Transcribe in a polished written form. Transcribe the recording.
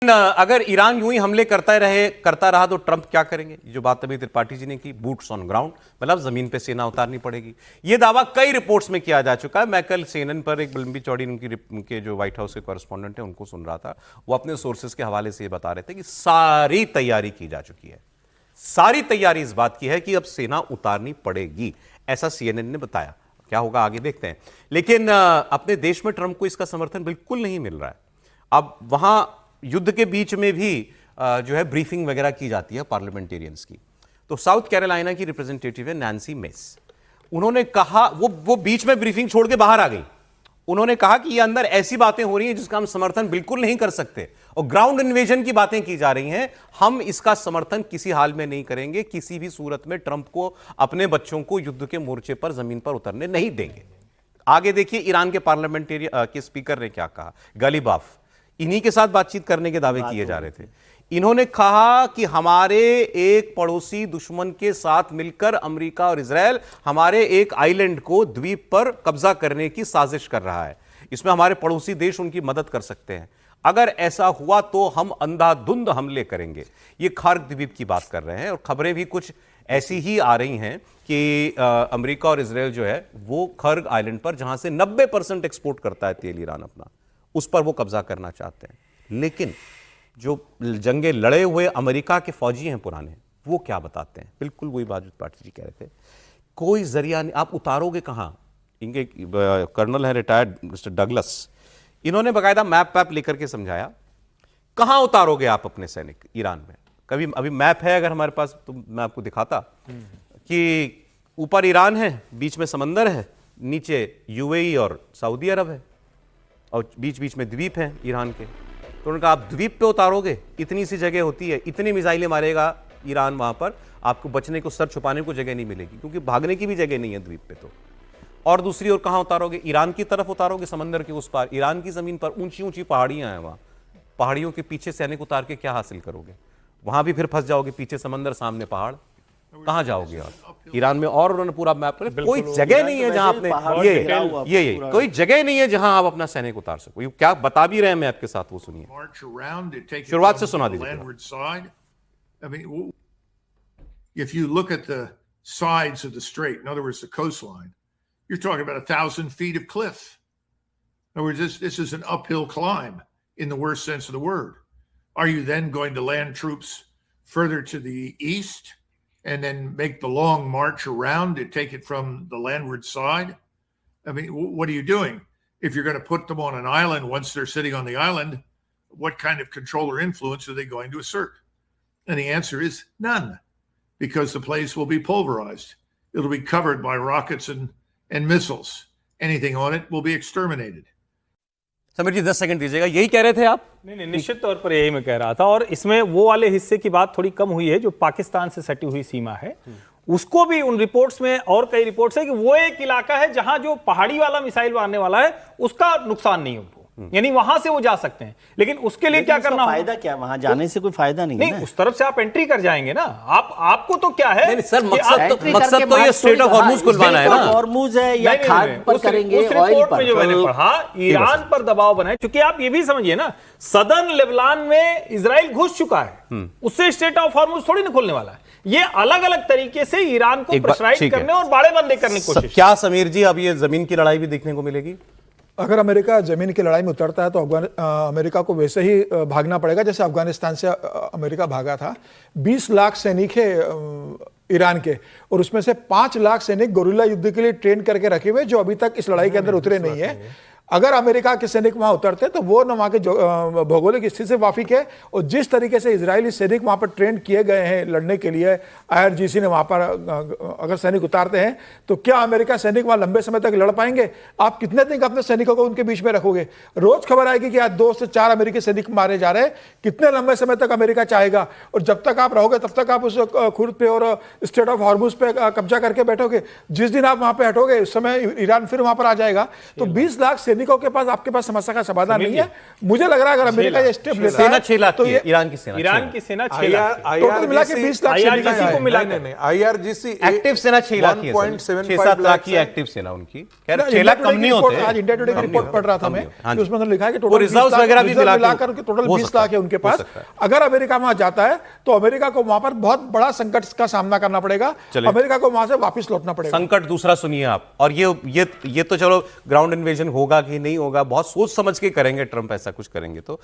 अगर ईरान यूं ही हमले करता रहा तो ट्रंप क्या करेंगे? जो बात अभी त्रिपाठी जी ने की, बूट्स ऑन ग्राउंड, मतलब जमीन पे सेना उतारनी पड़ेगी। यह दावा कई रिपोर्ट्स में किया जा चुका है। मैं कल CNN पर एक लंबी चौड़ी उनके जो व्हाइट हाउस के कॉरेस्पॉन्डेंट है उनको सुन रहा था। वो अपने सोर्सेज के हवाले से ये बता रहे थे कि सारी तैयारी की जा चुकी है, सारी तैयारी इस बात की है कि अब सेना उतारनी पड़ेगी, ऐसा CNN ने बताया। क्या होगा आगे देखते हैं। लेकिन अपने देश में ट्रंप को इसका समर्थन बिल्कुल नहीं मिल रहा है। अब वहां युद्ध के बीच में भी जो है ब्रीफिंग वगैरह की जाती है पार्लियामेंटेरियंस की। तो साउथ कैरोलिना की रिप्रेजेंटेटिव है नैन्सी मेस। उन्होंने कहा, वो बीच में ब्रीफिंग छोड़ के बाहर आ गई। उन्होंने कहा कि ये अंदर ऐसी बातें हो रही हैं जिसका हम समर्थन बिल्कुल नहीं कर सकते और ग्राउंड इन्वेजन की बातें की जा रही हैं, हम इसका समर्थन किसी हाल में नहीं करेंगे, किसी भी सूरत में ट्रंप को, अपने बच्चों को युद्ध के मोर्चे पर, जमीन पर उतरने नहीं देंगे। आगे देखिए ईरान के पार्लियामेंटेरियन के स्पीकर ने क्या कहा। गलीबाफ इन्हीं के साथ बातचीत करने के दावे किए जा रहे थे। इन्होंने कहा कि हमारे एक पड़ोसी दुश्मन के साथ मिलकर अमेरिका और इजराइल हमारे एक आइलैंड को, द्वीप पर कब्जा करने की साजिश कर रहा है। इसमें हमारे पड़ोसी देश उनकी मदद कर सकते हैं। अगर ऐसा हुआ तो हम अंधाधुंध हमले करेंगे। ये खार्क द्वीप की बात कर रहे हैं और खबरें भी कुछ ऐसी ही आ रही हैं कि अमेरिका और इजराइल जो है वो खर्ग आइलैंड पर, जहां से 90% एक्सपोर्ट करता है तेल ईरान अपना, उस पर वो कब्जा करना चाहते हैं। लेकिन जो जंगे लड़े हुए अमेरिका के फौजी हैं पुराने, वो क्या बताते हैं? बिल्कुल वही बात पाटिल जी कह रहे थे, कोई जरिया नहीं, आप उतारोगे कहां? इनके कर्नल है रिटायर्ड मिस्टर डगलस, इन्होंने बाकायदा मैप लेकर के समझाया कहां उतारोगे आप अपने सैनिक ईरान में। कभी अभी मैप है अगर हमारे पास तो मैं आपको दिखाता कि ऊपर ईरान है, बीच में समंदर है, नीचे UAE और सऊदी अरब है और बीच बीच में द्वीप हैं ईरान के। तो उन्होंने कहा आप द्वीप पे उतारोगे, इतनी सी जगह होती है, इतनी मिसाइलें मारेगा ईरान, वहां पर आपको बचने को, सर छुपाने को जगह नहीं मिलेगी, क्योंकि भागने की भी जगह नहीं है द्वीप पे। तो और दूसरी ओर कहां उतारोगे? ईरान की तरफ उतारोगे, समंदर के उस पार, ईरान की जमीन पर ऊंची ऊंची पहाड़ियां हैं, वहां पहाड़ियों के पीछे सैनिक उतार के क्या हासिल करोगे? वहां भी फिर फंस जाओगे, पीछे समंदर, सामने पहाड़, कहां जाओगे? और ईरान में और उन्होंने पूरा मैप कर, कोई जगह नहीं है जहां आपने ये कोई जगह नहीं है जहां आप अपना सैनिक उतार सको। क्या बता भी रहे हैं मैप के साथ, वो सुनिए, शुरुआत से सुना दीजिए। If you look at the sides of the strait, in other words, the coastline, you're talking about 1,000 feet of cliff. In other words, this is an uphill climb in the worst sense of the word. Are you then going to land troops further to the east and then make the long march around to take it from the landward side? I mean, what are you doing? If you're going to put them on an island, once they're sitting on the island, what kind of control or influence are they going to assert? And the answer is none, because the place will be pulverized. It'll be covered by rockets and missiles. Anything on it will be exterminated. Sameer ji 10 second दीजिएगा, यही कह रहे थे आप? नहीं, निश्चित तौर पर यही मैं कह रहा था। और इसमें वो वाले हिस्से की बात थोड़ी कम हुई है जो पाकिस्तान से सटी हुई सीमा है, उसको भी उन रिपोर्ट्स में, और कई रिपोर्ट्स है कि वो एक इलाका है जहां जो पहाड़ी वाला मिसाइल मारने वाला है उसका नुकसान नहीं हो, यानी वहां से वो जा सकते हैं। लेकिन उसके लिए क्या करना, फायदा क्या? वहां जाने से कोई फायदा नहीं है। उस तरफ से आप एंट्री कर जाएंगे ना, आपको तो क्या है? नहीं, सर, मकसद तो ये स्ट्रेट ऑफ हॉर्मुज खुलवाना है ना। हॉर्मुज है या खाद पर करेंगे, उस रिपोर्ट में जो मैंने पढ़ा, ईरान पर दबाव बनाए, क्योंकि आप ये भी समझिए ना, सदर्न लेबनान में इजराइल घुस चुका है, उससे स्ट्रेट ऑफ हॉर्मुज थोड़ी ना खोलने वाला है। ये अलग अलग तरीके से ईरान को प्रेशराइज करने और बाड़े बंदे करने की कोशिश। क्या समीर जी अब ये जमीन की लड़ाई भी देखने को मिलेगी? अगर अमेरिका जमीन की लड़ाई में उतरता है तो अमेरिका को वैसे ही भागना पड़ेगा जैसे अफगानिस्तान से अमेरिका भागा था। 20 लाख सैनिक है ईरान के, और उसमें से 5 लाख सैनिक गोरिल्ला युद्ध के लिए ट्रेन करके रखे हुए, जो अभी तक इस लड़ाई के अंदर उतरे नहीं है। अगर अमेरिका के सैनिक वहां उतरते तो वो न वहां के भौगोलिक स्थिति से वाफिक है, और जिस तरीके से इजरायली सैनिक वहां पर ट्रेन किए गए हैं लड़ने के लिए, IRGC ने वहां पर अगर सैनिक उतारते हैं तो क्या अमेरिका सैनिक वहां लंबे समय तक लड़ पाएंगे? आप कितने दिन अपने सैनिकों को उनके बीच में रखोगे? रोज खबर आएगी कि आज 2 से 4 अमेरिकी सैनिक मारे जा रहे हैं। कितने लंबे समय तक अमेरिका चाहेगा? और जब तक आप रहोगे तब तक आप उस खुर्द पे और स्टेट ऑफ हॉर्मुज पे कब्जा करके बैठोगे, जिस दिन आप वहां पे हटोगे उस समय ईरान फिर वहां पर आ जाएगा। तो 20 लाख सैनिकों के पास आपके पास समस्या का समाधान नहीं है। मुझे लग रहा है अगर अमेरिका ये स्टेप लेता सेना है 6 लाख तो की ये है, ईरान की सेना ईरान की सेना 6 लाख है। टोटल मिला के 20 लाख सैनिक IRGC हैं। को मिला नहीं, IRGC एक्टिव सेना 6 लाख की है, 6-7 लाख की एक्टिव सेना उनकी। खैर 6 लाख कम नहीं होते। आज इंडिया टुडे की रिपोर्ट पढ़ रहा था मैं, कि उसमें उन्होंने लिखा है कि टोटल रिजर्व्स वगैरह भी मिलाकर टोटल 20 लाख है उनके पास। अगर अमेरिका वहां जाता है तो अमेरिका को वहां पर बहुत बड़ा संकट का सामना करना पड़ेगा, अमेरिका को वहां से वापस लौटना पड़ेगा। संकट दूसरा सुनिए आप, और ये तो चलो ग्राउंड इन्वेजन होगा कि नहीं होगा, बहुत सोच समझ के करेंगे ट्रंप, ऐसा कुछ करेंगे तो।